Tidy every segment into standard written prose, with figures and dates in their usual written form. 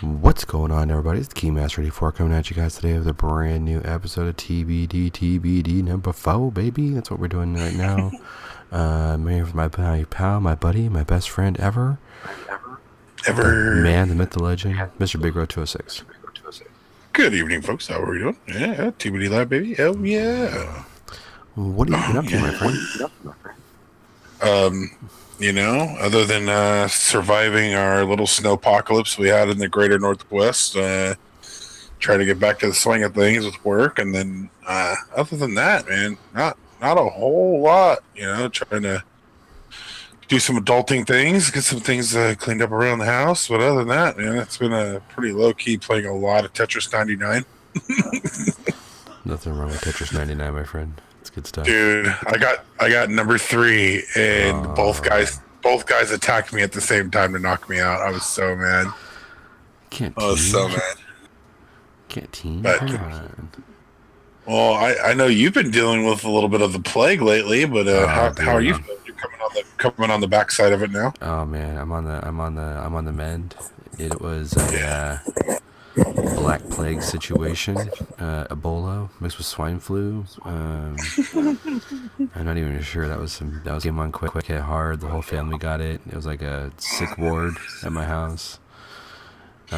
What's going on, everybody? It's the Keymaster 84 coming at you guys today with a brand new episode of TBD number 4, baby. That's what we're doing right now. I'm here with my pal, my buddy, my best friend ever. The man, the myth, the legend, Mr. Big Road 206. Good evening, folks. How are we doing? Yeah, TBD Live, baby. Hell yeah. What have you been up to, my friend? Other than surviving our little snow apocalypse we had in the greater Northwest, try to get back to the swing of things with work, and then other than that, man, not a whole lot. Trying to do some adulting things, get some things cleaned up around the house. But other than that, man, it's been a pretty low key, playing a lot of Tetris 99. Nothing wrong with Tetris 99, my friend. It's good stuff, dude. I got number 3, and both guys attacked me at the same time to knock me out. I was so mad. I was so mad. Can't team. But, come on. Well, I know you've been dealing with a little bit of the plague lately, but how are you? You're coming on the backside of it now. Oh man, I'm on the mend. It was a black plague situation, Ebola mixed with swine flu. I'm not even sure that was came on quick, hit hard. The whole family got it. It was like a sick ward at my house. You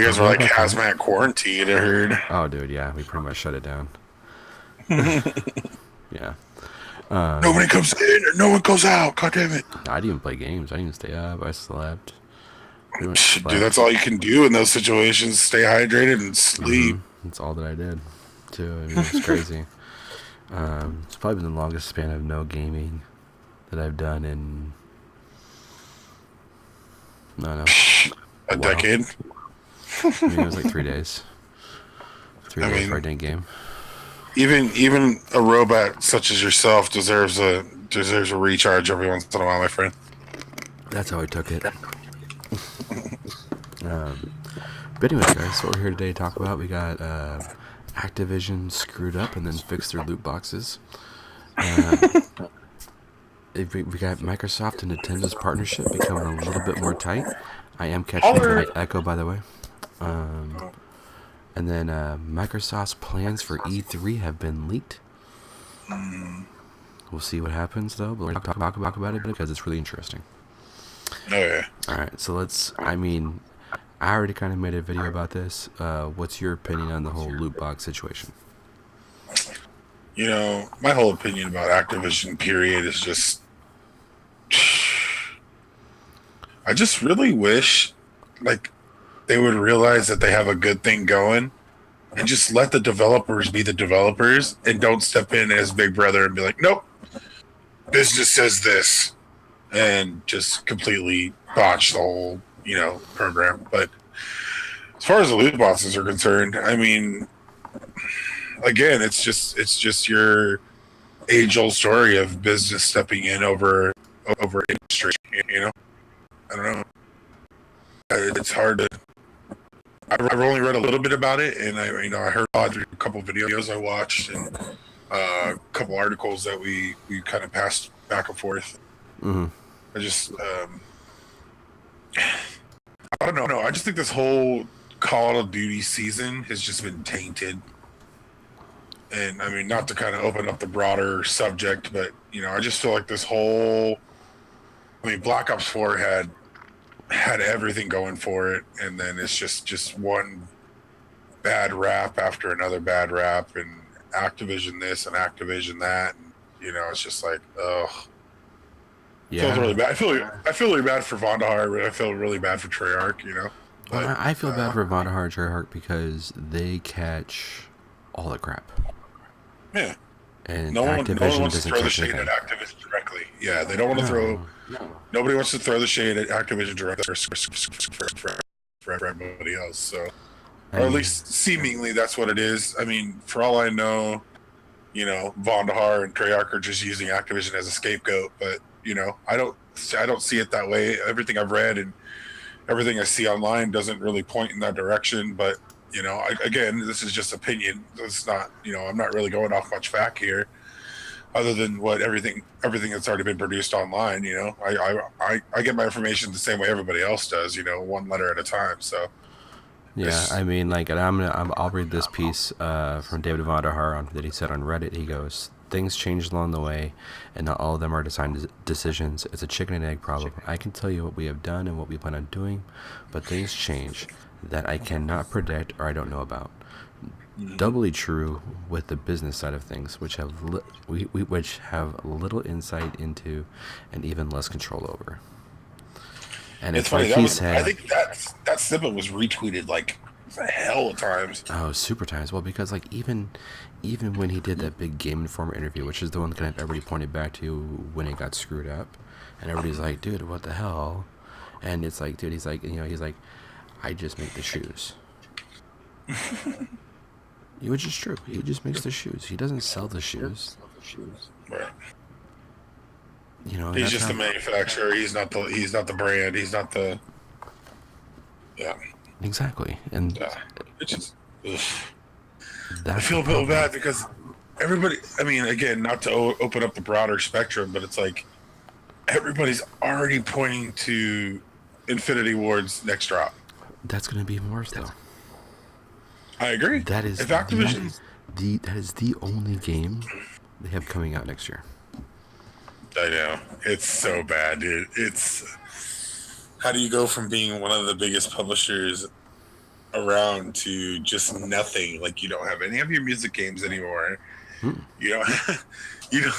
guys were like hazmat quarantine, I heard. Oh, dude, yeah, we pretty much shut it down. Yeah. Nobody comes in or no one goes out. God damn it! I didn't even play games. I didn't even stay up. I slept. Dude, that's all you can do in those situations. Stay hydrated and sleep. Mm-hmm. That's all that I did, too. I mean, it's crazy. It's probably been the longest span of no gaming that I've done in... No. A decade? I mean, it was like 3 days. 3 days for a dang game. Even a robot such as yourself deserves a recharge every once in a while, my friend. That's how I took it. But anyways, guys, so what we're here today to talk about, we got Activision screwed up and then fixed their loot boxes. We got Microsoft and Nintendo's partnership becoming a little bit more tight. I am catching the echo, by the way. And then Microsoft's plans for E3 have been leaked. We'll see what happens, though. But we're going to talk about it because it's really interesting. Oh, yeah. Alright, so I already kind of made a video about this. What's your opinion on the whole loot box situation? My whole opinion about Activision, period, is just... I just really wish, they would realize that they have a good thing going and just let the developers be the developers and don't step in as big brother and be like, nope, this just says this, and just completely botch the whole, program. But as far as the loot boxes are concerned, I mean, again, it's just your age-old story of business stepping in over industry, I don't know. It's hard to... I've only read a little bit about it, and I heard a couple of videos I watched and a couple articles that we kind of passed back and forth. Mm-hmm. I just I don't know. I just think this whole Call of Duty season has just been tainted. And I mean, not to kind of open up the broader subject, but I just feel like this whole... Black Ops 4 had everything going for it, and then it's just one bad rap after another bad rap, and Activision this and Activision that, and it's just like, ugh. Yeah. Feels really bad. I feel really bad for Vandahar, but I feel really bad for Treyarch, But, I feel bad for Vandahar and Treyarch because they catch all the crap. Yeah. And no one wants to throw the shade anything at Activision directly. Yeah, they don't want to throw... No. Nobody wants to throw the shade at Activision directly for everybody else. So, or at least seemingly that's what it is. I mean, for all I know, Vandahar and Treyarch are just using Activision as a scapegoat. But I don't see it that way. Everything I've read and everything I see online doesn't really point in that direction. But again, this is just opinion. It's not. I'm not really going off much fact here. Other than what everything that's already been produced online, I get my information the same way everybody else does, one letter at a time. So Yeah, I mean, like, and I'll read this piece from David Vonderhaar that he said on Reddit. He goes, "Things change along the way, and not all of them are designed decisions. It's a chicken and egg problem. I can tell you what we have done and what we plan on doing, but things change that I cannot predict or I don't know about. Doubly true with the business side of things, which have which have little insight into and even less control over." And It's it's funny. like he I said, think that snippet was retweeted like a hell of times. oh, super times. Well, because like even when he did that big Game Informer interview, which is the one kind of everybody pointed back to when it got screwed up, and everybody's like, dude, what the hell? And it's like, dude, he's like, I just make the shoes. Which is true. He just makes the shoes. He doesn't sell the shoes. Right. You know, He's just the manufacturer. He's not the brand. He's not the. Yeah. Exactly. And it's just. Ugh. I feel a little bad because everybody. I mean, again, not to open up the broader spectrum, but it's like everybody's already pointing to Infinity Ward's next drop. That's going to be even worse, though. I agree. That is if Activision. That is the only game they have coming out next year. I know. It's so bad, dude. It's how do you go from being one of the biggest publishers around to just nothing? Like you don't have any of your music games anymore. You know, you know,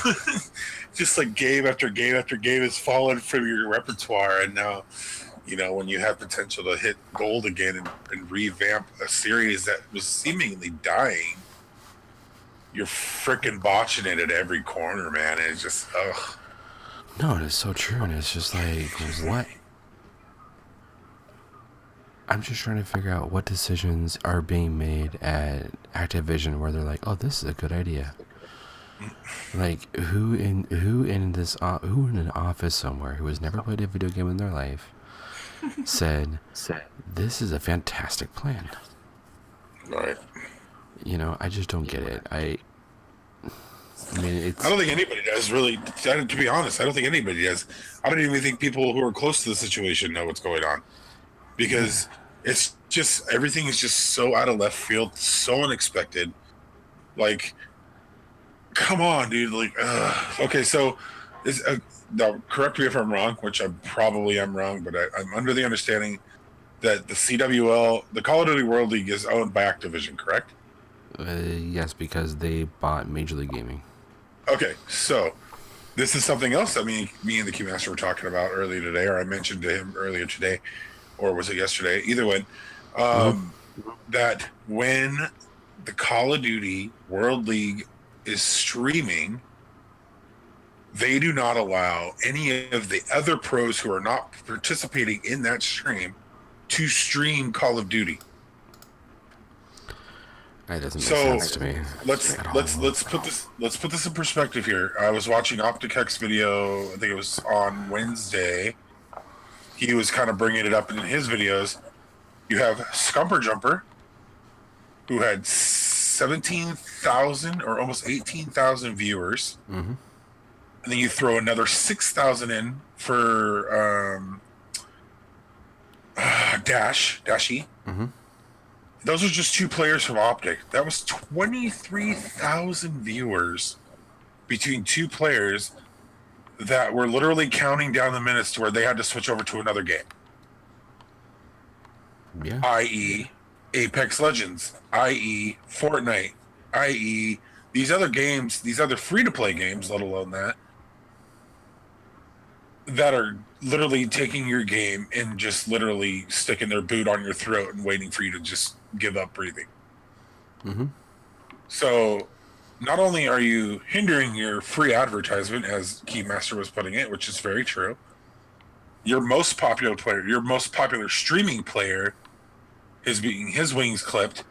just like game after game after game has fallen from your repertoire, and now, you know, when you have potential to hit gold again and revamp a series that was seemingly dying, you're freaking botching it at every corner, man. And it's just, ugh. No, it is so true, and it's just like, what? I'm just trying to figure out what decisions are being made at Activision where they're like, oh, this is a good idea. Like, who in an office somewhere who has never played a video game in their life said, this is a fantastic plan. Right. You know, I just don't get it. I mean, I don't think anybody does, really. To be honest, I don't think anybody does. I don't even think people who are close to the situation know what's going on. Because it's just, everything is just so out of left field, so unexpected. Like, come on, dude. Like, okay, so, now, correct me if I'm wrong, which I probably am wrong, but I'm under the understanding that the CWL, the Call of Duty World League, is owned by Activision, correct? Yes, because they bought Major League Gaming. Okay, so this is something else that me and the Keymaster were talking about earlier today, or I mentioned to him earlier today, or was it yesterday? Either way, that when the Call of Duty World League is streaming, they do not allow any of the other pros who are not participating in that stream to stream Call of Duty. That doesn't make sense to me. Let's put this in perspective here. I was watching OpticX video. I think it was on Wednesday. He was kind of bringing it up in his videos. You have Scumper Jumper, who had 17,000 or almost 18,000 viewers, and then you throw another 6,000 in for Dashy. Those are just two players from Optic. That was 23,000 viewers between two players that were literally counting down the minutes to where they had to switch over to another game. Yeah. I.e. Apex Legends, i.e. Fortnite, i.e. these other games, these other free-to-play games, let alone that are literally taking your game and just literally sticking their boot on your throat and waiting for you to just give up breathing. So not only are you hindering your free advertisement, as Keymaster was putting it, which is very true, your most popular player, your most popular streaming player is being his wings clipped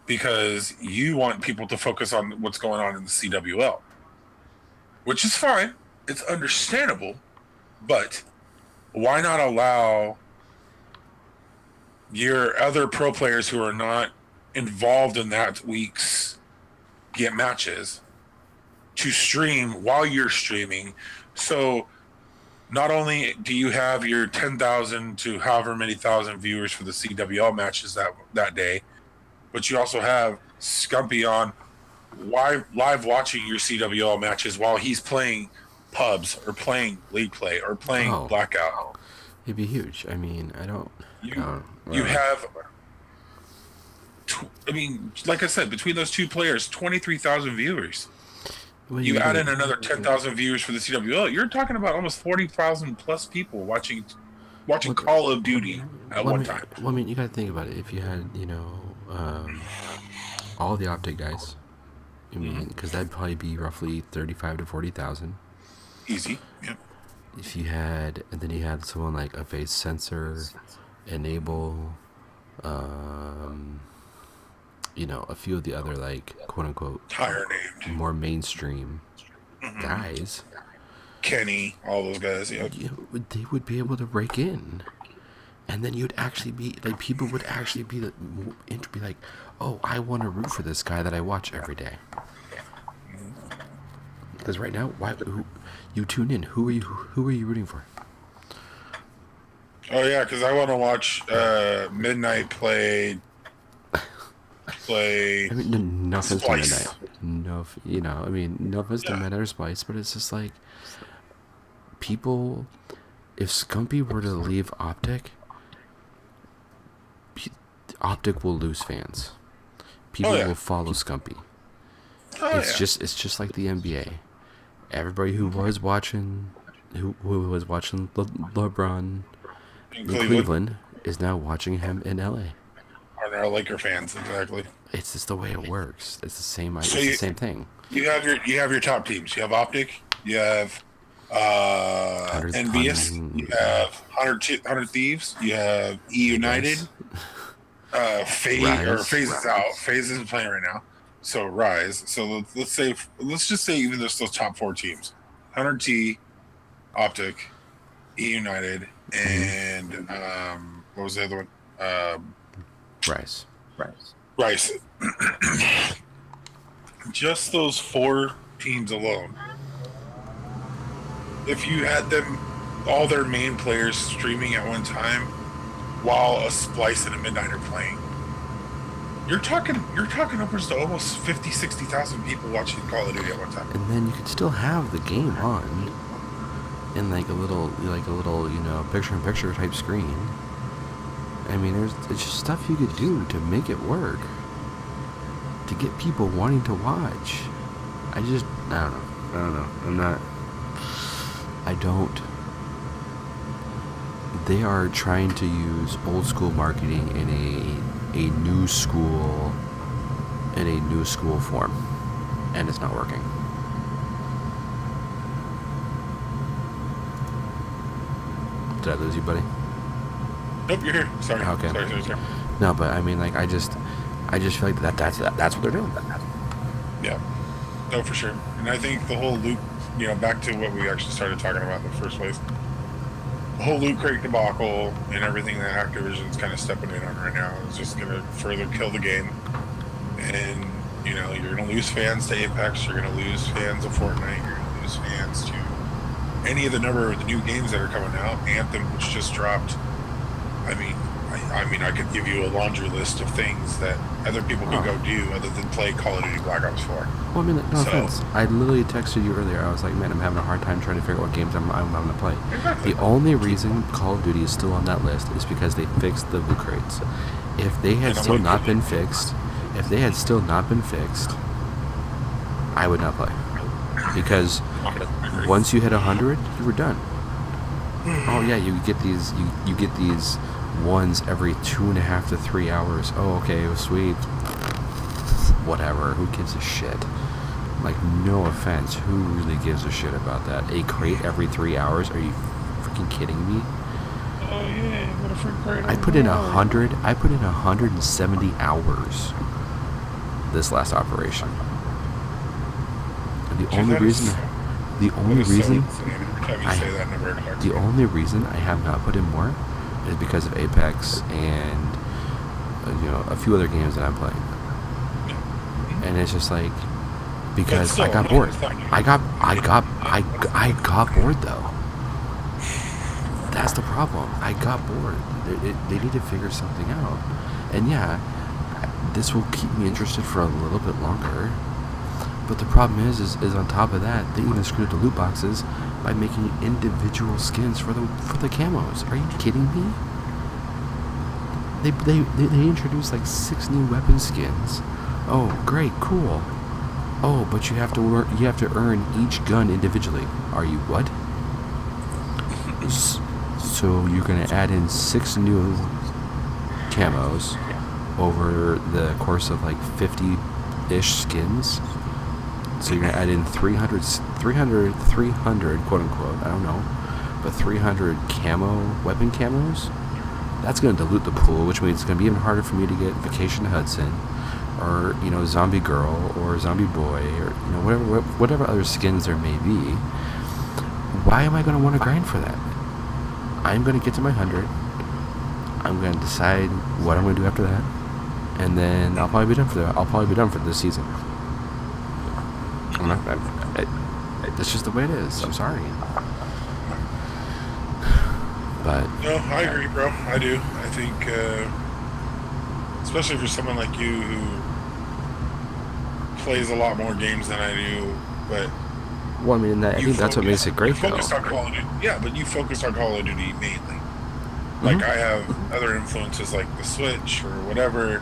because you want people to focus on what's going on in the CWL, which is fine. It's understandable, but why not allow your other pro players who are not involved in that week's get matches to stream while you're streaming? So not only do you have your 10,000 to however many thousand viewers for the CWL matches that day, but you also have Scumpy on live watching your CWL matches while he's playing pubs or playing league play or playing Oh, blackout. it'd be huge. I mean, You have, I mean, like I said, between those two players, 23,000 viewers. Well, You add in another 10,000 viewers for the CWL, you're talking about almost 40,000 plus people watching Call of Duty at one time. Well, I mean, you got to think about it. If you had, all the Optic guys, I mean, because that'd probably be roughly 35 to 40,000. Easy. Yeah. If you had, and then you had someone like a face sensor, enable, a few of the other like quote unquote Higher named, more mainstream guys, Kenny, all those guys. Yeah. They would be able to break in, and then you'd actually be like, people would actually be like, oh, I want to root for this guy that I watch every day. Because right now, you tune in? Who are you rooting for? Oh yeah, because I want to watch Midnight play. I mean, no offense to Splice. Midnight. No offense to Midnight or Splice, but it's just like, people, if Scumpy were to leave Optic, Optic will lose fans. People will follow Scumpy. It's just like the NBA. Everybody who was watching LeBron in Cleveland is now watching him in LA. Are our Laker fans, exactly. It's just the way it works. It's the same. It's the same thing. You have your top teams. You have Optic. You have Envious. You have 100 Thieves. You have E United. FaZe is out. FaZe isn't playing right now. So Rise. So let's just say even those top four teams: 100T, Optic, E United, and what was the other one? Rise. Just those four teams alone. If you had them, all their main players streaming at one time, while a Splice and a Midnight are playing, you're talking upwards to almost 50,000-60,000 people watching Call of Duty at one time. And then you could still have the game on in like a little picture-in-picture type screen. I mean, it's just stuff you could do to make it work, to get people wanting to watch. I don't know. They are trying to use old school marketing in a new school form, and it's not working. Did I lose you, buddy? Nope, you're here. Sorry. Okay. Sorry. No, but I mean, like, I just feel like that's what they're doing. Yeah. No, for sure. And I think the whole loot, back to what we actually started talking about in the first place, the whole loot crate debacle and everything that Activision's kind of stepping in on right now is just going to further kill the game. And, you're going to lose fans to Apex, you're going to lose fans of Fortnite, you're going to lose fans to any of the number of the new games that are coming out. Anthem, which just dropped. I mean, I could give you a laundry list of things that other people could go do other than play Call of Duty Black Ops 4. Well, I mean, no offense. I literally texted you earlier. I was like, man, I'm having a hard time trying to figure out what games I'm going to play. Exactly. The only reation Call of Duty is still on that list is because they fixed the loot crates. If they had still not been fixed, I would not play. Because once you hit 100, you were done. Oh yeah, you get these ones every 2.5 to 3 hours. Oh, okay, sweet. Whatever. Who gives a shit? Like, no offense. Who really gives a shit about that? A crate every 3 hours? Are you freaking kidding me? Oh yeah, what a freaking crate! I put in 170 hours this last operation. And the only reason I have not put in more is because of Apex and a few other games that I'm playing. And it's just like, because I got bored. I got bored though. that's the problem. I got bored. They need to figure something out. And yeah, this will keep me interested for a little bit longer. But the problem is on top of that, they even screwed the loot boxes by making individual skins for the camos. Are you kidding me? They introduced like 6 new weapon skins. Oh, great, cool. Oh, but you have to earn each gun individually. Are you what? So you're gonna add in 6 new camos over the course of like 50-ish skins. So you're gonna add in 300 quote unquote, I don't know, but 300 weapon camos. That's gonna dilute the pool, which means it's gonna be even harder for me to get Vacation to Hudson, or Zombie Girl, or Zombie Boy, or whatever other skins there may be. Why am I gonna want to grind for that? I'm gonna get to my 100. I'm gonna decide what I'm gonna do after that, and then I'll probably be done for that. I'll probably be done for this season. That's just the way it is. I'm sorry. But no, I agree, bro. I do. I think, especially for someone like you who plays a lot more games than I do, but well, I mean, I think that's what makes it great, though. On Call of Duty. Yeah, but you focused on Call of Duty mainly. Like, I have other influences like the Switch or whatever,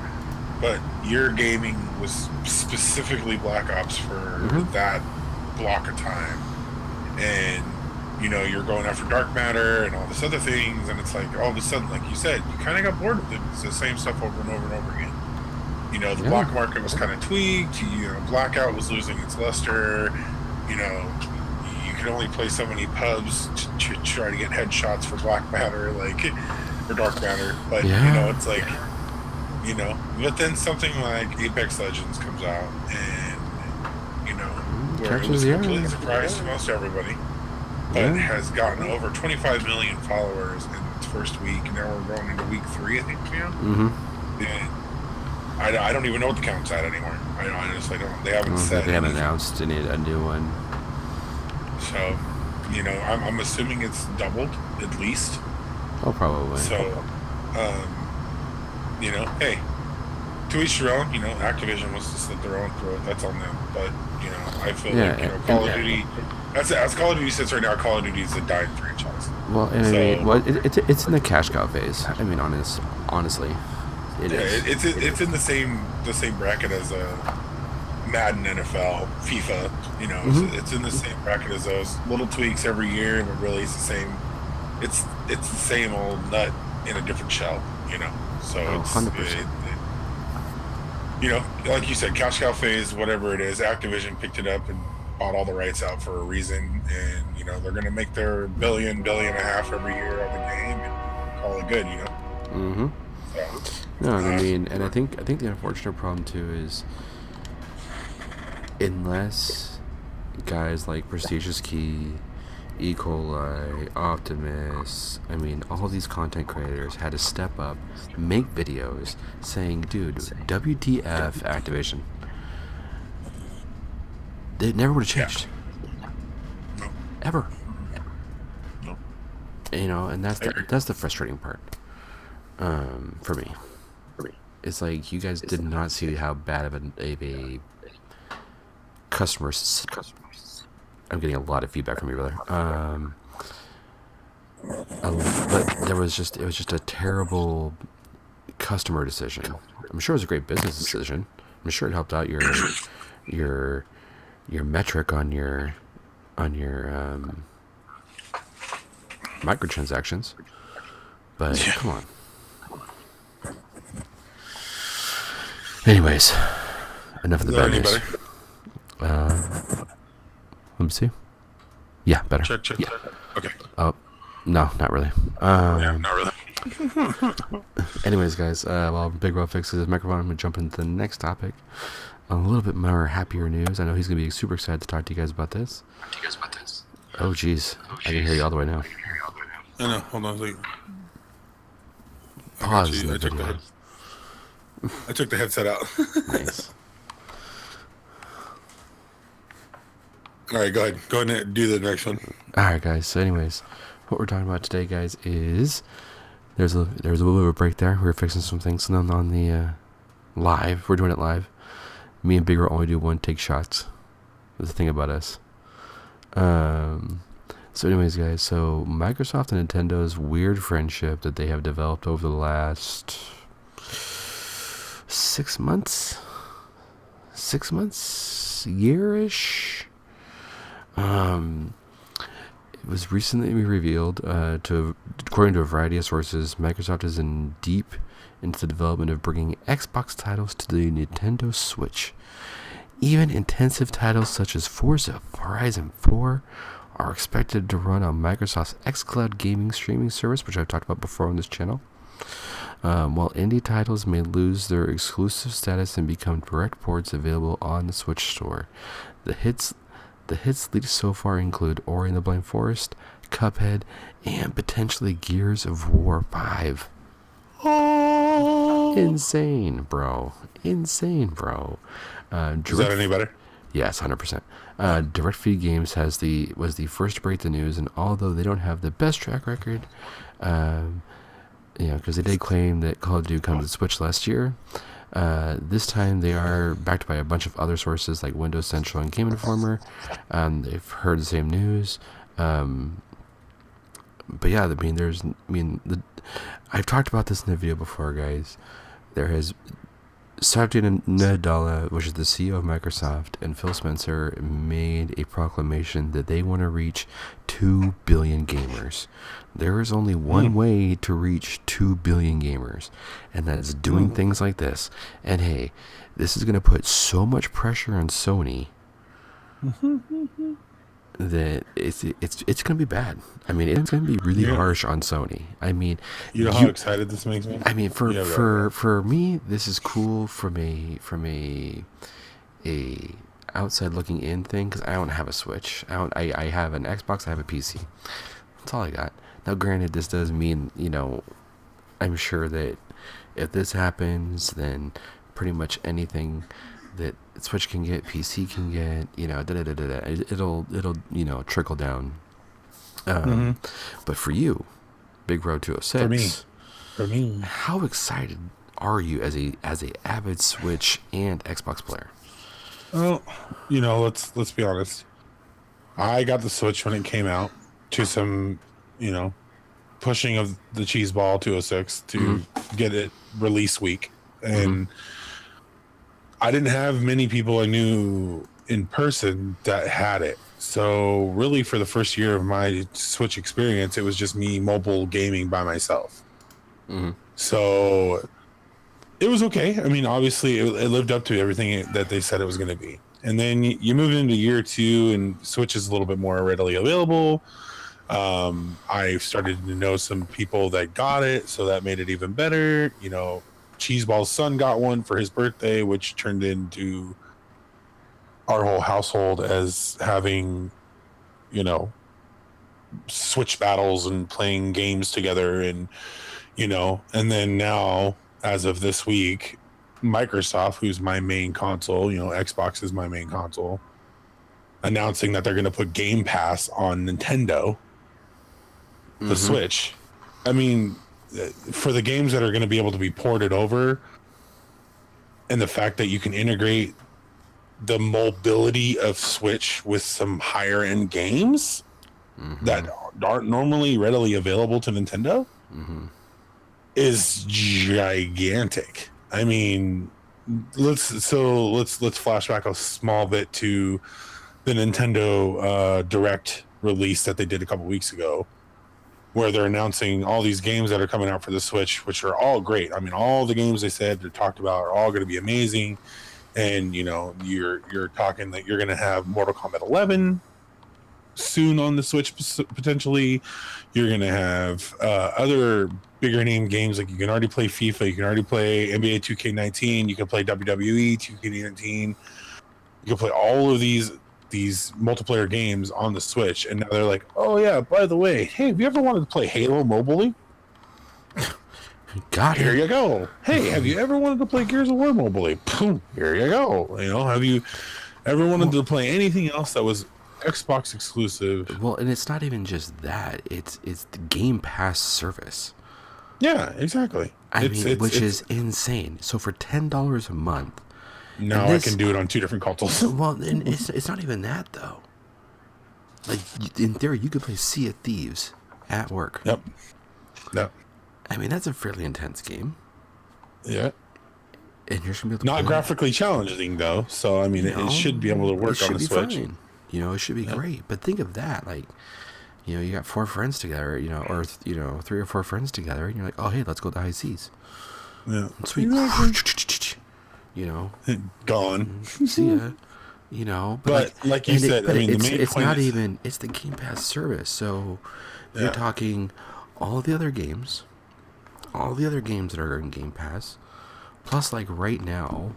but your gaming was specifically Black Ops for that block of time. And, you're going after Dark Matter and all this other things, and it's like, all of a sudden, like you said, you kind of got bored with it. It's the same stuff over and over and over again. The black market was kind of tweaked. Blackout was losing its luster. You could only play so many pubs to try to get headshots for Black Matter, or Dark Matter. But, it's like, but then something like Apex Legends comes out and, where it was completely surprised to most everybody, but has gotten over 25 million followers in its first week. Now we're going into week 3, I think, And I don't even know what the count's at anymore. I honestly don't. They haven't said. They haven't announced a new one. So, I'm assuming it's doubled at least. Oh, probably. So, hey, to each their own. Activision wants to slit their own throat. That's on them. But I feel like Call of Duty. As Call of Duty sits right now, Call of Duty is a dying franchise. Well, and it's in the cash cow phase. I mean, honestly. It is. It's in the same bracket as Madden, NFL, FIFA. It's in the same bracket as those little tweaks every year, but really it's the same. It's the same old nut in a different shell. So it's 100%. Like you said, cash cow phase, whatever it is. Activision picked it up and bought all the rights out for a reason, and they're going to make their billion and a half every year on the game and call it good. So, no, I mean, and I think the unfortunate problem too is, unless guys like Prestigious Key, E. coli, Optimus, I mean, all these content creators had to step up, make videos saying, dude, WTF Activision. It never would have changed. No. Ever. No. And that's the frustrating part. For me. It's like you guys did not see how bad of a customer. I'm getting a lot of feedback from you, brother. But it was just a terrible customer decision. I'm sure it was a great business decision. I'm sure it helped out your metric on your microtransactions. But come on. Anyways, enough of the bad news. Let me see. Yeah, better. Check. Okay. Oh, no, not really. Not really. Anyways, guys, while Big Bro fixes his microphone, I'm going to jump into the next topic. A little bit more happier news. I know he's going to be super excited to talk to you guys about this. Oh, jeez. I can hear you all the way now. I know. Hold on a second. Pause the video. I took the headset out. Nice. All right, go ahead. Go ahead and do the next one. All right, guys. So anyways, what we're talking about today, guys, is there's a little bit of a break there. We were fixing some things on the live. We're doing it live. Me and Big only do one take shots. That's the thing about us. So anyways, guys, so Microsoft and Nintendo's weird friendship that they have developed over the last 6 months, year-ish. It was recently revealed, according to a variety of sources, Microsoft is in deep into the development of bringing Xbox titles to the Nintendo Switch. Even intensive titles such as Forza Horizon 4 are expected to run on Microsoft's xCloud gaming streaming service, which I've talked about before on this channel. While indie titles may lose their exclusive status and become direct ports available on the Switch store, the hits leaked so far include Ori and the Blind Forest, Cuphead, and potentially Gears of War 5. Oh. Insane, bro. Is that any better? Yes, 100%. Direct Feed Games was the first to break the news, and although they don't have the best track record, because they did claim that Call of Duty comes to the Switch last year, this time they are backed by a bunch of other sources like Windows Central and Game Informer. They've heard the same news. But yeah, I've talked about this in the video before, guys. There has Satya Nadella, which is the CEO of Microsoft, and Phil Spencer made a proclamation that they want to reach 2 billion gamers. There is only one way to reach 2 billion gamers, and that is doing things like this. And hey, this is going to put so much pressure on Sony that it's going to be bad. I mean, it's going to be really harsh on Sony. I mean, you know how excited this makes me? I mean, for me, this is cool from a outside looking in thing, because I don't have a Switch. I have an Xbox. I have a PC. That's all I got. Now, granted, this does mean, I'm sure that if this happens, then pretty much anything that Switch can get, PC can get, it'll trickle down. But for you, Big Road 206, for me, how excited are you as a avid Switch and Xbox player? Well, let's be honest. I got the Switch when it came out, to some, pushing of the cheese ball 206 to get it release week, and I didn't have many people I knew in person that had it. So really, for the first year of my Switch experience, it was just me mobile gaming by myself. So it was okay. I mean, obviously, it lived up to everything that they said it was going to be. And then you move into year 2, and Switch is a little bit more readily available. I started to know some people that got it, so that made it even better. Cheeseball's son got one for his birthday, which turned into our whole household as having, Switch battles and playing games together, and and then now, as of this week, Microsoft, who's my main console, Xbox is my main console, announcing that they're going to put Game Pass on Nintendo, the Switch. I mean, for the games that are going to be able to be ported over, and the fact that you can integrate the mobility of Switch with some higher end games that aren't normally readily available to Nintendo is gigantic. I mean, let's flash back a small bit to the Nintendo Direct release that they did a couple weeks ago, where they're announcing all these games that are coming out for the Switch, which are all great. I mean, all the games they said they talked about are all going to be amazing. And you're talking that you're going to have Mortal Kombat 11 soon on the Switch potentially. You're going to have other bigger name games, like you can already play FIFA, you can already play NBA 2K19, you can play WWE 2K19, you can play all of these multiplayer games on the Switch. And now they're like, oh yeah, by the way, hey, have you ever wanted to play Halo mobilely? Here you go. Hey, have you ever wanted to play Gears of War mobilely? Boom, here you go. Have you ever wanted to play anything else that was Xbox exclusive. Well, and it's not even just that. It's the Game Pass service. Yeah, exactly. I mean, which It's is insane. So for $10 a month, and now I this, can do it on 2 different consoles. well, and it's not even that though. Like in theory, you could play Sea of Thieves at work. Yep. Yep. I mean, that's a fairly intense game, Yeah. and you're just gonna be able to Not play graphically challenging though, so I mean, it should be able to work on the Switch. fine. You know, it should be great. But think of that, like, you know, you got 4 friends together, you know, or 3 or 4 friends together, and you're like, oh hey, let's go to the high seas. Yeah. Sweet. Exactly. You know, Gone. see ya. You know, But like you said, I mean, the main it's point not is, even, it's the Game Pass service. So Yeah. you're talking all the other games, that are in Game Pass, plus like right now,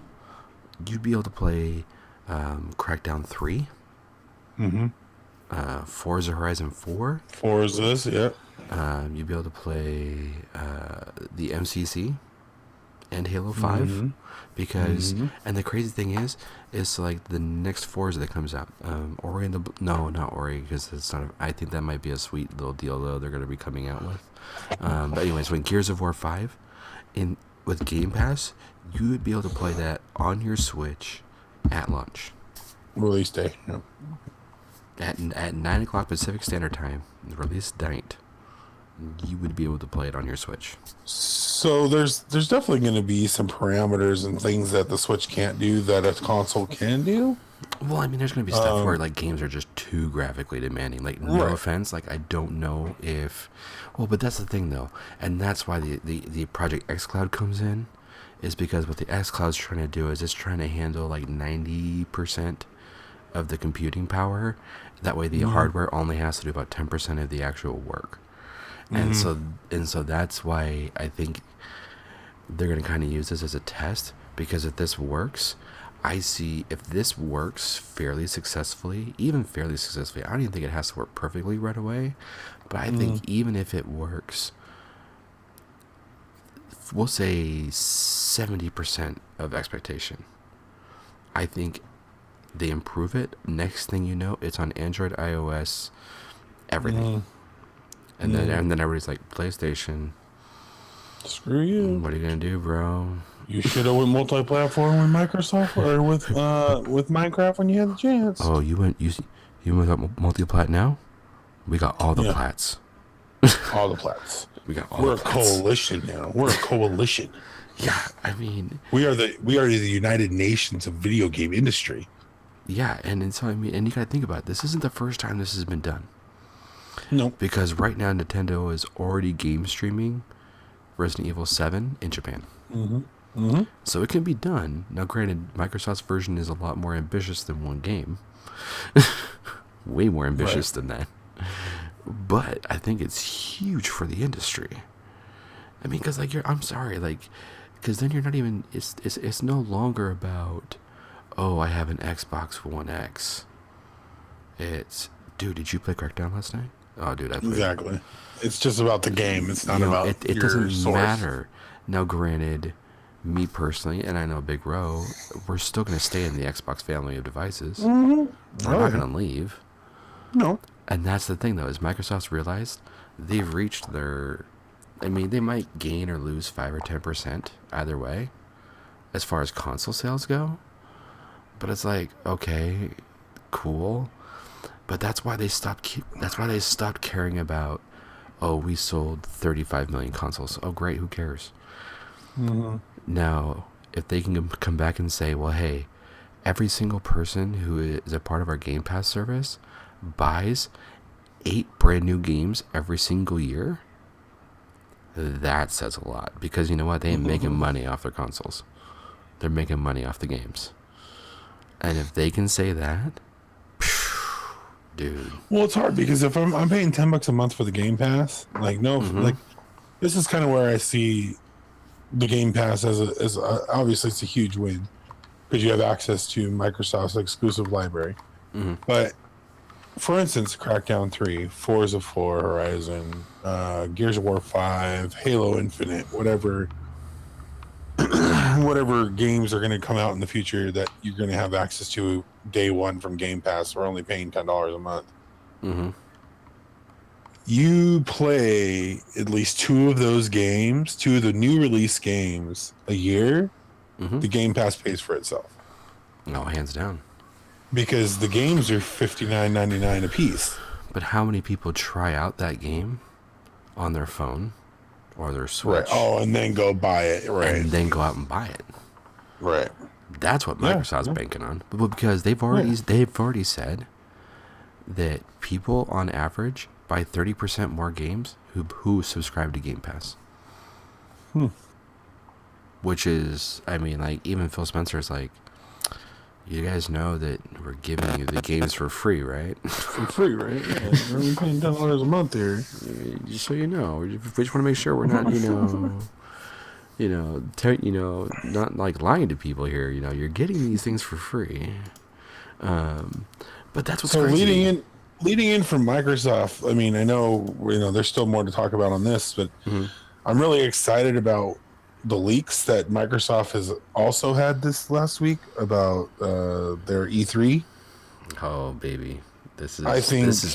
you'd be able to play Crackdown 3, Forza Horizon 4. Forza's, yeah. You'd be able to play the MCC and Halo 5 because and the crazy thing is like the next Forza that comes out, Ori and the no, not Ori, because it's not I think that might be a sweet little deal though they're going to be coming out with, but anyways, when Gears of War 5 with Game Pass, you would be able to play that on your Switch at launch Release day. Yeah. at 9 o'clock Pacific Standard Time, release night. You would be able to play it on your Switch. So there's definitely going to be some parameters and things that the Switch can't do that a console can do. Well, I mean, there's going to be stuff where like games are just too graphically demanding. Like, no offense, like I don't know if, well, but that's the thing though, and that's why the Project X Cloud comes in, is because what the X Cloud's trying to do is it's trying to handle like 90% of the computing power. That way, the hardware only has to do about 10% of the actual work. And so that's why I think they're going to kind of use this as a test, because if this works, if this works fairly successfully, I don't even think it has to work perfectly right away, but I think even if it works, we'll say 70% of expectation, I think they improve it. Next thing you know, it's on Android, iOS, everything. And then everybody's like, PlayStation, Screw you. what are you gonna do, bro? You should have went multi-platform with Microsoft or with Minecraft when you had the chance. Oh, you went with multi-plat now? We got all the plats. All the plats. We got all We're the a plats. coalition now. We're a coalition. Yeah, I mean, We are the United Nations of video game industry. yeah, and so I mean, and you gotta think about it. This isn't the first time this has been done. Nope. Because right now Nintendo is already game streaming Resident Evil 7 in Japan. So it can be done. Now, granted, Microsoft's version is a lot more ambitious than one game. Way more ambitious than that. But I think it's huge for the industry. I mean, because like I'm sorry, like, because then you're not even. It's no longer about, oh, I have an Xbox One X. It's, dude, did you play Crackdown last night? Oh, dude, I played. Exactly. It's just about the game. It's not You know, about it your doesn't source. matter. Now, granted, me personally, and I know Big Ro, we're still going to stay in the Xbox family of devices. We're not going to leave. No. And that's the thing, though, is Microsoft's realized they've reached their. I mean, they might gain or lose 5 or 10% either way, as far as console sales go. But it's like, okay, cool. But that's why they stopped. That's why they stopped caring about. Oh, we sold 35 million consoles. Oh, great. Who cares? Now, if they can come back and say, well, hey, every single person who is a part of our Game Pass service buys 8 brand new games every single year, that says a lot. Because you know what? They ain't making money off their consoles. They're making money off the games. And if they can say that, dude. Well, it's hard because if I'm paying $10 a month for the Game Pass, like like this is kind of where I see the Game Pass as obviously it's a huge win because you have access to Microsoft's exclusive library. But for instance, Crackdown 3, Forza 4, Horizon, Gears of War 5, Halo Infinite, whatever. whatever games are going to come out in the future that you're going to have access to day one from Game Pass. We're only paying $10 a month. Mm-hmm. You play at least two of those games, two of the new release games a year. Mm-hmm. The Game Pass pays for itself. No, hands down. Because the games are $59.99 a piece. But how many people try out that game on their phone or their Switch? Right. Oh, and then go buy it. Right. And then go out and buy it. Right. That's what Microsoft's banking on. But because they've already said that people on average buy 30% more games who subscribe to Game Pass. Which is, I mean, like, even Phil Spencer's like, you guys know that we're giving you the games for free, right? For free, right? Yeah, we're only paying $10 a month here. Just so you know, we just want to make sure we're not, not like lying to people here. You know, you're getting these things for free. But that's what's so crazy. leading in from Microsoft. I mean, I know there's still more to talk about on this, but I'm really excited about the leaks that Microsoft has also had this last week about their E3. Oh, baby. This is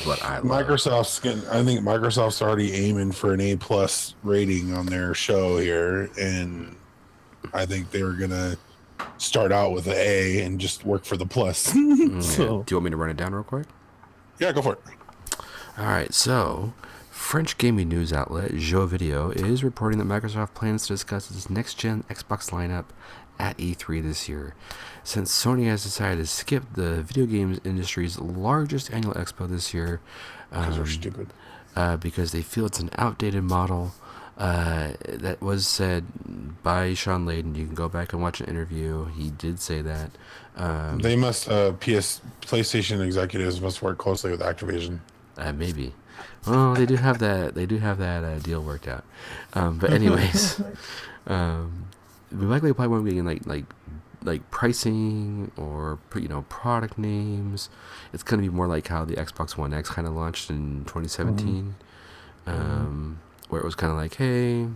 what I love. I think Microsoft's already aiming for an A+ rating on their show here, and I think they were gonna start out with an A and just work for the plus. So, do you want me to run it down real quick? Yeah, go for it. All right, so French gaming news outlet Jeux Video is reporting that Microsoft plans to discuss its next-gen Xbox lineup at E3 this year, since Sony has decided to skip the video games industry's largest annual expo this year. Because they're stupid. Because they feel it's an outdated model. That was said by Sean Layden. You can go back and watch an interview. He did say that. They must, PlayStation executives must work closely with Activision. Maybe. Well, they do have that. They do have that deal worked out. But anyways, we likely probably won't be getting like pricing or product names. It's gonna be more like how the Xbox One X kind of launched in 2017, where it was kind of like, hey,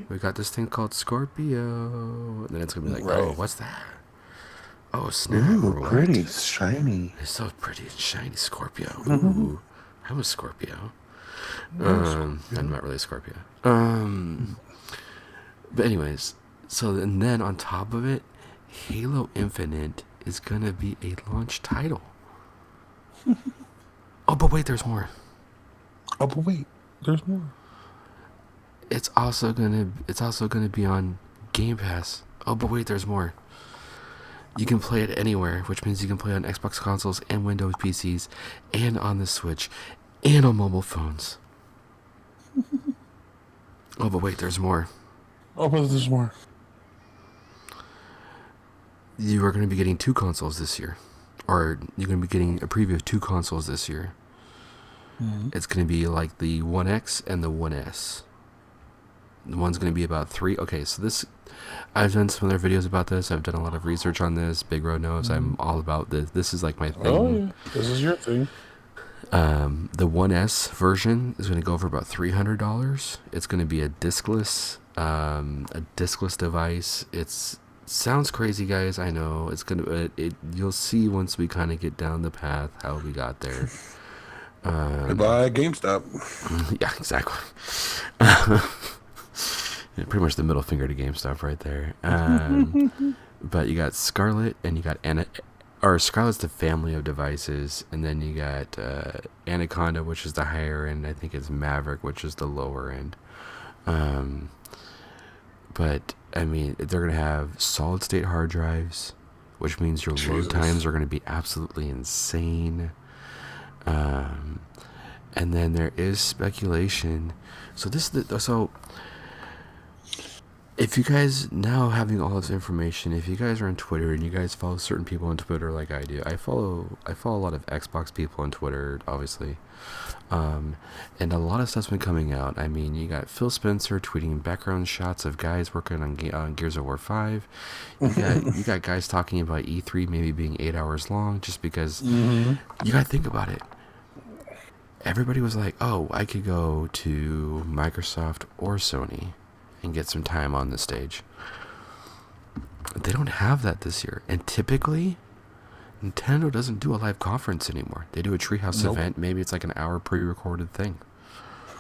we got this thing called Scorpio, and then it's gonna be like, oh, what's that? Oh, snap! Ooh, pretty shiny. It's so pretty and shiny, Scorpio. Ooh, I'm a Scorpio. I'm not really a Scorpio. But anyways, and then on top of it, Halo Infinite is gonna be a launch title. Oh, but wait, there's more. It's also gonna be on Game Pass. Oh, but wait, there's more. You can play it anywhere, which means you can play on Xbox consoles and Windows PCs, and on the Switch, and on mobile phones. Oh, but wait, there's more. You are going to be getting 2 consoles this year. Or you're going to be getting a preview of 2 consoles this year. It's going to be like the 1X and the 1S. The one's going to be about 3. Okay, so this... I've done some other videos about this. I've done a lot of research on this. Big Road knows I'm all about this. This is like my thing. Oh, yeah. This is your thing. The 1S version is going to go for about $300. It's going to be a discless device. It sounds crazy, guys. I know it's gonna. You'll see once we kind of get down the path how we got there. Goodbye, GameStop. Yeah, exactly. Yeah, pretty much the middle finger to GameStop right there. But you got Scarlet and you got Scarlet's the family of devices, and then you got Anaconda, which is the higher end. I think it's Maverick, which is the lower end. But I mean, they're gonna have solid state hard drives, which means your load times are gonna be absolutely insane. And then there is speculation. So if you guys, now having all this information, if you guys are on Twitter and you guys follow certain people on Twitter like I do, I follow a lot of Xbox people on Twitter, obviously, and a lot of stuff's been coming out. I mean, you got Phil Spencer tweeting background shots of guys working on Gears of War 5. You got guys talking about E3 maybe being 8 hours long, just because you got to think about it. Everybody was like, oh, I could go to Microsoft or Sony and get some time on the stage. They don't have that this year. And typically, Nintendo doesn't do a live conference anymore. They do a Treehouse event. Maybe it's like an hour pre-recorded thing.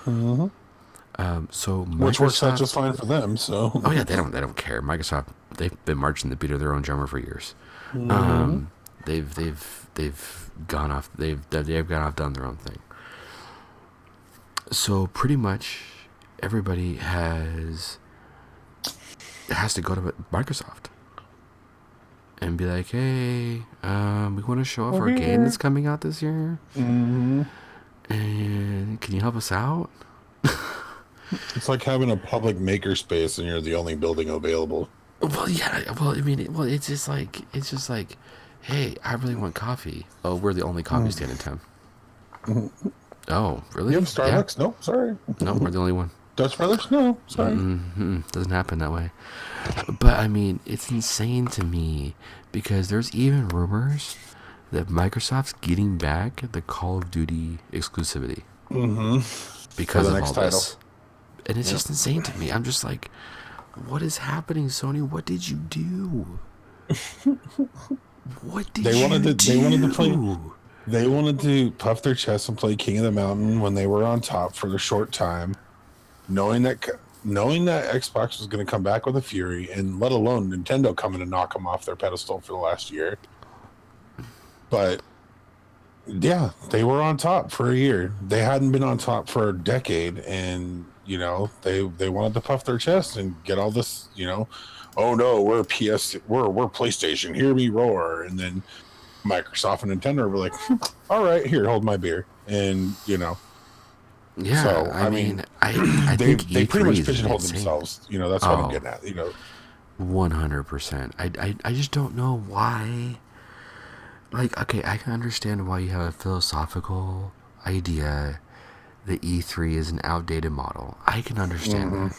Mm-hmm. So Microsoft, which works out just fine for them. So oh yeah, they don't care. Microsoft, they've been marching the beat of their own drummer for years. Mm-hmm. They've gone off. They've gone off, done their own thing. So pretty much everybody has to go to Microsoft and be like, hey, we want to show off our game that's coming out this year. Mm-hmm. And can you help us out? It's like having a public makerspace and you're the only building available. Well, yeah. Well, I mean, it's just like, hey, I really want coffee. Oh, we're the only coffee stand in town. Oh, really? You have Starbucks? Yeah. No, sorry. No, we're the only one. Dutch Brothers? No, sorry. Doesn't happen that way. But I mean, it's insane to me because there's even rumors that Microsoft's getting back the Call of Duty exclusivity because of all this. And it's just insane to me. I'm just like, what is happening, Sony? What did you do? What did you do? They wanted to puff their chest and play King of the Mountain when they were on top for the short time, knowing that Xbox was going to come back with a fury, and let alone Nintendo coming to knock them off their pedestal for the last year. But yeah, they were on top for a year. They hadn't been on top for a decade, and they wanted to puff their chest and get all this. Oh no, we're PlayStation. Hear me roar, and then Microsoft and Nintendo were like, all right, here, hold my beer, and Yeah, so I mean, I think they pretty much E3 is pigeonholed insane. themselves. That's what I'm getting at. 100%. I just don't know why. Like, okay, I can understand why you have a philosophical idea that E3 is an outdated model. I can understand that.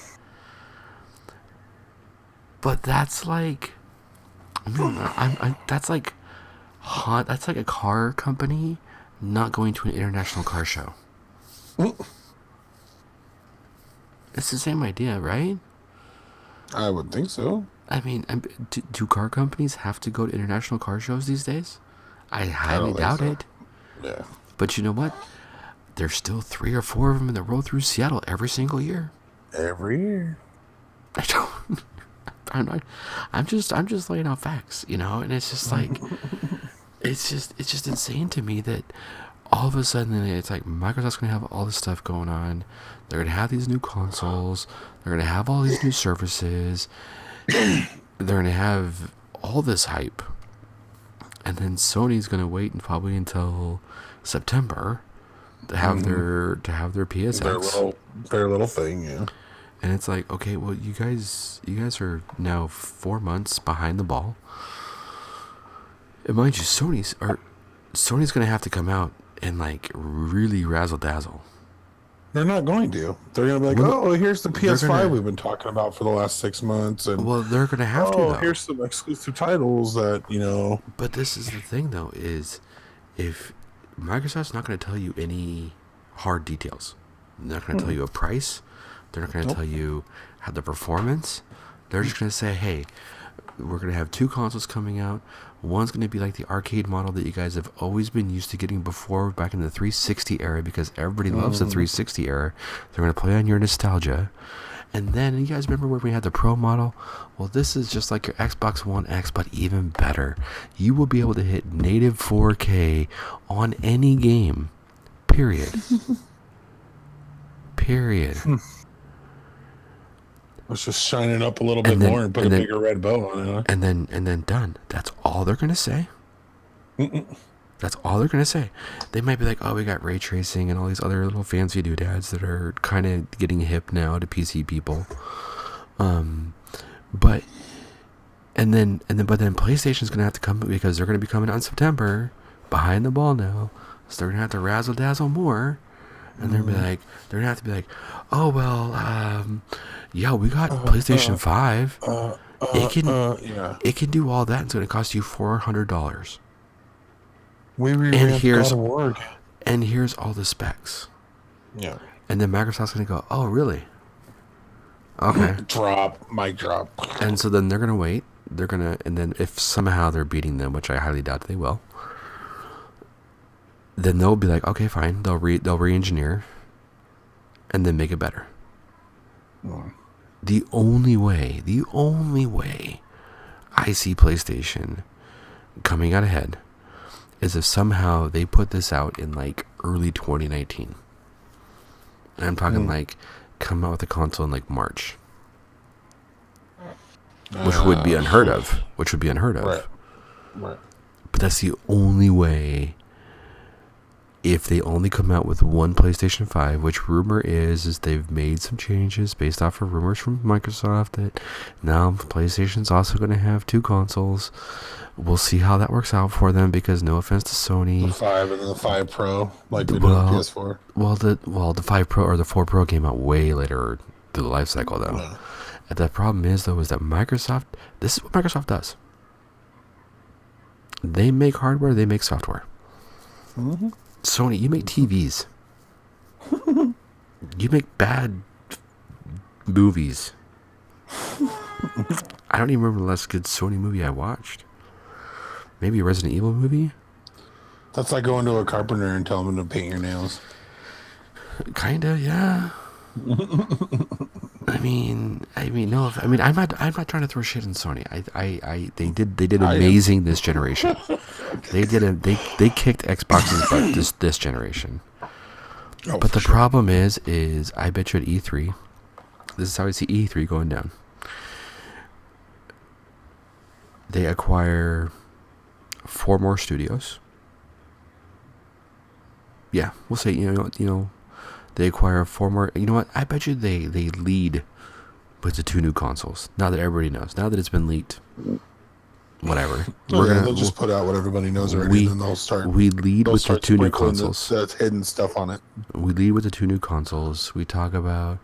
But that's like, that's like a car company not going to an international car show. It's the same idea, right? I would think so. I mean, do car companies have to go to international car shows these days? I highly doubt it. Yeah. But you know what? There's still 3 or 4 of them that roll through Seattle every single year. Every year. I'm just laying out facts, and it's just like, it's just insane to me that all of a sudden it's like Microsoft's gonna have all this stuff going on. They're gonna have these new consoles. They're gonna have all these new services. They're gonna have all this hype, and then Sony's gonna wait probably until September to have their PSX. Their little thing, yeah. And it's like, okay, well, you guys are now 4 months behind the ball. And mind you, Sony's gonna have to come out and like really razzle dazzle. They're not going to. They're gonna be like, oh, here's the PS5 we've been talking about for the last 6 months, and they're gonna have to. Though. Here's some exclusive titles that But this is the thing, though, is if Microsoft's not gonna tell you any hard details, they're not gonna tell you a price. They're not going to tell you how the performance. They're just going to say, hey, we're going to have 2 consoles coming out. One's going to be like the arcade model that you guys have always been used to getting before, back in the 360 era, because everybody loves the 360 era. They're going to play on your nostalgia. And then, you guys remember when we had the Pro model? Well, this is just like your Xbox One X, but even better. You will be able to hit native 4K on any game. Period. Let's just shine it up a little bit more and put a bigger red bow on it. And then done. That's all they're gonna say. That's all they're gonna say. They might be like, oh, we got ray tracing and all these other little fancy doodads that are kind of getting hip now to PC people. But then PlayStation's gonna have to come because they're gonna be coming out in September, behind the ball now. So they're gonna have to razzle dazzle more. And they're gonna have to be like, oh well, yeah, we got PlayStation 5. It can do all that. It's gonna cost you $400. And here's all the specs. Yeah. And then Microsoft's gonna go, oh really? Okay. Mic drop. And so then they're gonna wait. and then if somehow they're beating them, which I highly doubt they will, then they'll be like, okay, fine, they'll re-engineer and then make it better. The only way I see PlayStation coming out ahead is if somehow they put this out in like early 2019. And I'm talking like come out with a console in like March. Which would be unheard of. Right. But that's the only way. If they only come out with one PlayStation 5, which rumor is they've made some changes based off of rumors from Microsoft that now PlayStation's also going to have 2 consoles. We'll see how that works out for them because no offense to Sony. The 5 and then the 5 Pro, like they did with PS4. Well, the 5 Pro or the 4 Pro came out way later through the life cycle, though. Yeah. And the problem is that Microsoft, this is what Microsoft does. They make hardware, they make software. Mm-hmm. Sony, you make TVs. You make bad movies. I don't even remember the last good Sony movie I watched. Maybe a Resident Evil movie? That's like going to a carpenter and telling him to paint your nails. Kinda, yeah. No. I'm not trying to throw shit in Sony. They did amazing this generation. They kicked Xbox's butt this generation. But the problem is I bet you at E3, this is how I see E3 going down. They acquire 4 more studios. Yeah, we'll say you know. They acquire 4 more. You know what? I bet you they lead with the 2 new consoles. Now that everybody knows. Now that it's been leaked. Whatever. They'll just put out what everybody knows already, and then they'll start. We lead with the 2 new consoles. That's hidden stuff on it. We lead with the 2 new consoles. We talk about,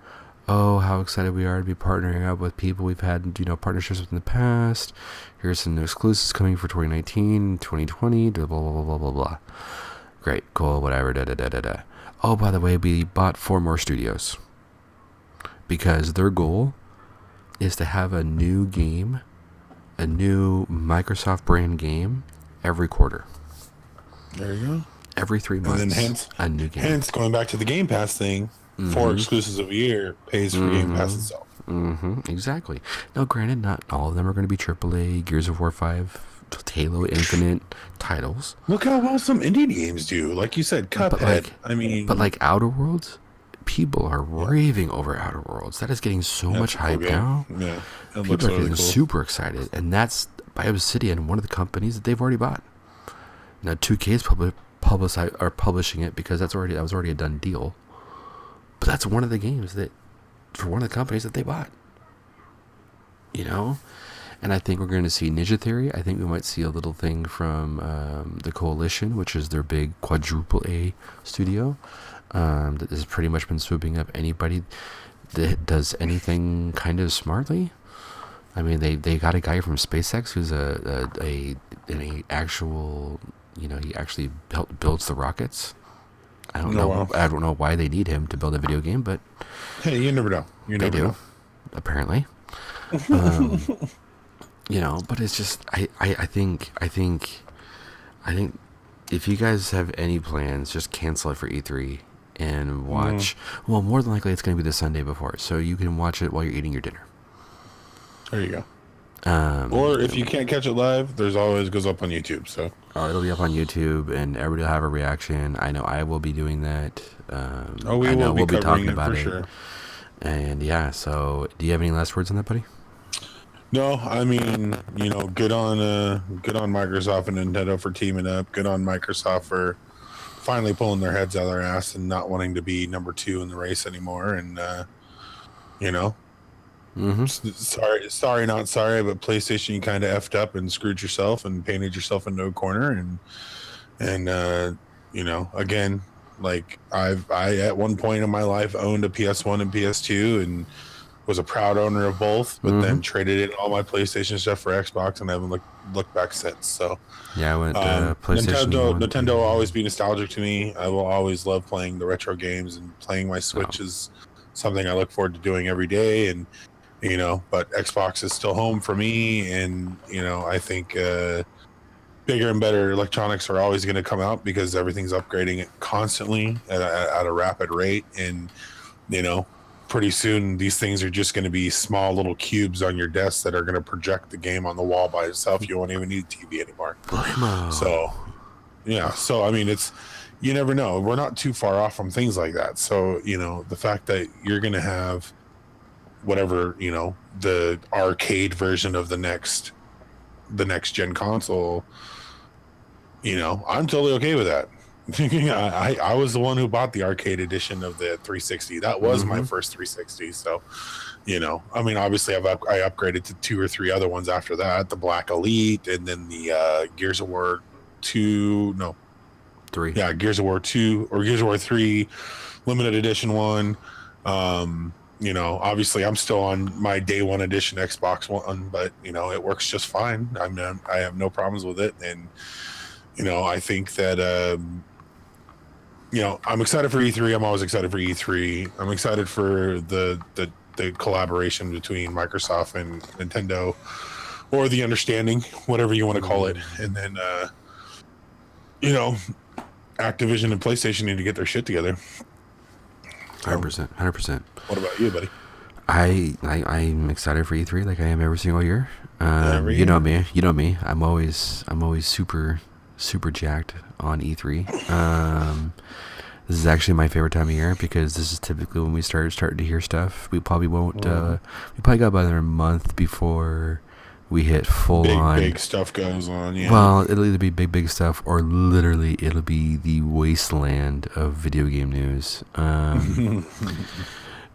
how excited we are to be partnering up with people we've had, partnerships with in the past. Here's some new exclusives coming for 2019, 2020, blah, blah, blah, blah, blah, blah. Great, cool, whatever, da-da-da-da-da. Oh, by the way, we bought 4 more studios because their goal is to have a new game, a new Microsoft brand game every quarter. There you go. Every 3 months, and then hence, a new game. Hence, going back to the Game Pass thing, 4 exclusives of a year pays for Game Pass itself. Exactly. Now, granted, not all of them are going to be AAA, Gears of War 5, Halo Infinite titles. Look how well some indie games do. Like you said, Cuphead. But like Outer Worlds, people are raving over Outer Worlds. That is getting so much hype now. Yeah, people are getting super excited, and that's by Obsidian, one of the companies that they've already bought. Now, 2K is publishing it because that was already a done deal. But that's one of the games for one of the companies that they bought. And I think we're going to see Ninja Theory. I think we might see a little thing from the Coalition, which is their big quadruple A studio that has pretty much been swooping up anybody that does anything kind of smartly. I mean, they got a guy from SpaceX who's an actual, he actually builds the rockets. I don't know. Wow. I don't know why they need him to build a video game, but hey, you never know. They do, apparently. But it's just I think if you guys have any plans, just cancel it for E3 and watch. Well, more than likely it's going to be the Sunday before, so you can watch it while you're eating your dinner. There you go. Or if you can't catch it live, there's always goes up on YouTube. So it'll be up on YouTube, and everybody will have a reaction. I know I will be doing that. We'll be talking about it. Sure. And yeah, so do you have any last words on that, buddy? No, I mean, good on Microsoft and Nintendo for teaming up. Good on Microsoft for finally pulling their heads out of their ass and not wanting to be number 2 in the race anymore. And sorry, not sorry, but PlayStation, you kind of effed up and screwed yourself and painted yourself into a corner. And again, like I at one point in my life owned a PS1 and PS2 and was a proud owner of both, but then traded in all my PlayStation stuff for Xbox and haven't looked back since. So yeah, I went PlayStation. Nintendo will always be nostalgic to me. I will always love playing the retro games, and playing my Switch is something I look forward to doing every day. And But Xbox is still home for me, and I think bigger and better electronics are always going to come out because everything's upgrading constantly at a rapid rate, and you know pretty soon these things are just going to be small little cubes on your desk that are going to project the game on the wall by itself. You won't even need TV anymore. Blammo. So yeah, so I mean, it's, you never know, we're not too far off from things like that. So the fact that you're going to have whatever, the arcade version of the next gen console, I'm totally okay with that. I was the one who bought the arcade edition of the 360. That was my first 360. So, I mean, obviously I upgraded to 2 or 3 other ones after that, the Black Elite, and then the Gears of War 2, no, 3. Yeah, Gears of War 2 or Gears of War 3 limited edition one. Obviously I'm still on my day one edition Xbox One, but it works just fine. I have no problems with it. And I think that I'm excited for E3. I'm always excited for E3. I'm excited for the collaboration between Microsoft and Nintendo, or the understanding, whatever you want to call it. And then Activision and PlayStation need to get their shit together. 100%. What about you, buddy? I'm excited for E3 like I am every single year. Every you know year. me. I'm always super jacked on E3. This is actually my favorite time of year because this is typically when we starting to hear stuff. We probably won't. We probably got about another month before we hit full on. Big stuff goes on. Yeah. Well, it'll either be big stuff or literally it'll be the wasteland of video game news.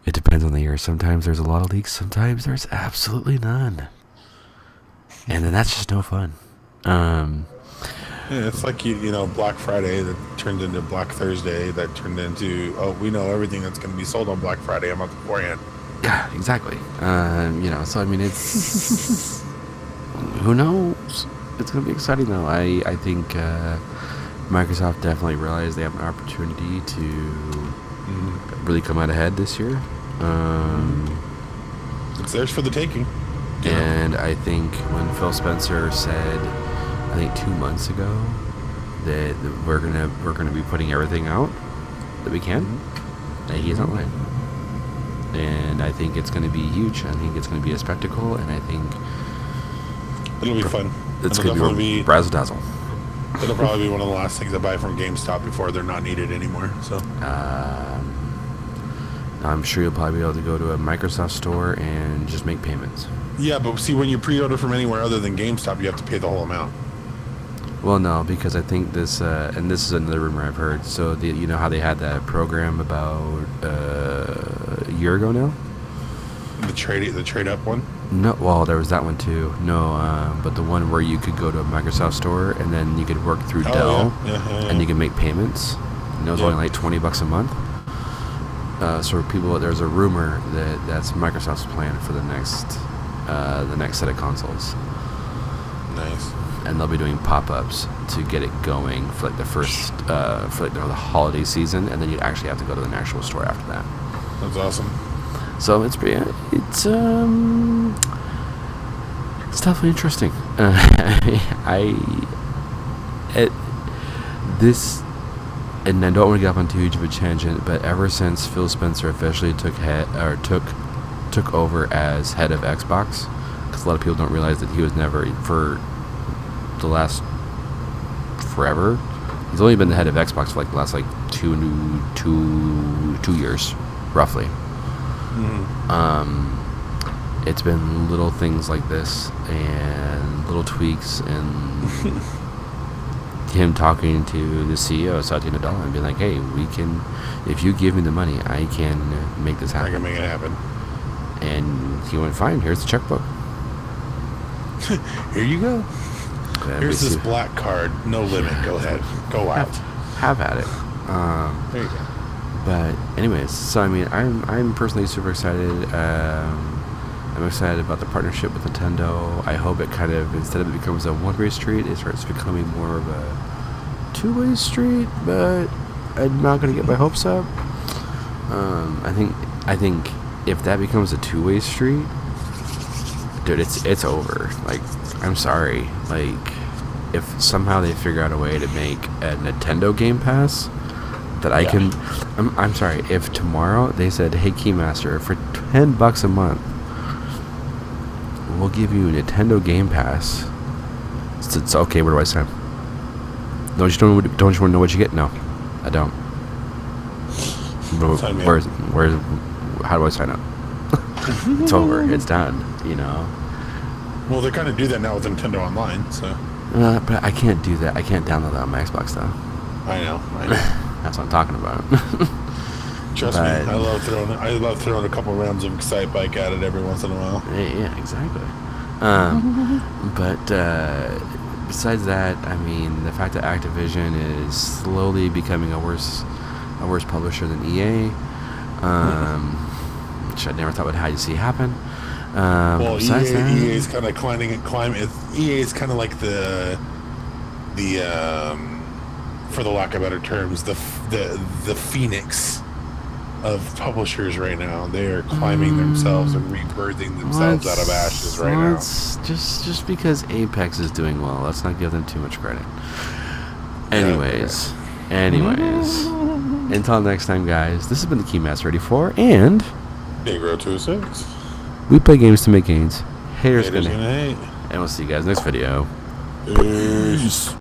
It depends on the year. Sometimes there's a lot of leaks. Sometimes there's absolutely none. And then that's just no fun. Yeah, it's like Black Friday that turned into Black Thursday that turned into, we know everything that's going to be sold on Black Friday a month beforehand. Yeah, exactly. So I mean, it's who knows? It's going to be exciting though. I think Microsoft definitely realized they have an opportunity to really come out ahead this year. It's theirs for the taking. And I think when Phil Spencer said, I think 2 months ago, that we're gonna be putting everything out that we can, and he's not lying. And I think it's gonna be huge. I think it's gonna be a spectacle, and I think it'll be fun. It's gonna be razzle dazzle. It'll probably be one of the last things I buy from GameStop before they're not needed anymore. So I'm sure you'll probably be able to go to a Microsoft store and just make payments. Yeah, but see, when you pre-order from anywhere other than GameStop, you have to pay the whole amount. Well, no, because I think this, and this is another rumor I've heard. So, you know how they had that program about a year ago now? The trade up one? No, well, there was that one too. No, but the one where you could go to a Microsoft store and then you could work through Dell, and you can make payments. And it was only like $20 a month. So people, there's a rumor that that's Microsoft's plan for the next set of consoles. Nice. And they'll be doing pop-ups to get it going for like the first for the holiday season, and then you actually have to go to the actual store after that. That's awesome. So it's definitely interesting. And I don't want to get off on too huge of a tangent, but ever since Phil Spencer officially took over as head of Xbox, because a lot of people don't realize that he was never, for the last forever, he's only been the head of Xbox for like the last like two years roughly. It's been little things like this and little tweaks and him talking to the CEO Satya Nadella and being like, hey, if you give me the money, I can make this happen. I can make it happen. And he went, fine, here's the checkbook. Here you go. Here's this black card, no limit. Go ahead, go out. Have at it. There you go. But anyways, so I mean, I'm personally super excited. I'm excited about the partnership with Nintendo. I hope it kind of, instead of it becomes a one-way street, it starts becoming more of a two-way street. But I'm not going to get my hopes up. I think if that becomes a two-way street, dude, it's over. Like, I'm sorry. Like, if somehow they figure out a way to make a Nintendo Game Pass that I can, I'm sorry. If tomorrow they said, "Hey, Keymaster, for $10 a month, we'll give you a Nintendo Game Pass." It's okay. Where do I sign? Don't you want to know what you get? No, I don't. Sign me up. Where's how do I sign up? It's over. It's done. You know. Well, they kind of do that now with Nintendo Online, so. But I can't do that. I can't download that on my Xbox though. I know. That's what I'm talking about. Trust me, I love throwing a couple rounds of Excite Bike at it every once in a while. Yeah, exactly. But besides that, I mean, the fact that Activision is slowly becoming a worse publisher than EA, which I never thought would have to see happen. Well, EA is kind of climbing. EA is kind of like the for the lack of better terms, the phoenix of publishers right now. They are climbing themselves and rebirthing themselves out of ashes right now. Just because Apex is doing well, let's not give them too much credit. Anyways, until next time, guys. This has been the Keymaster 84, and Big Road 206. We play games to make gains. Haters gonna hate. And we'll see you guys next video. Peace.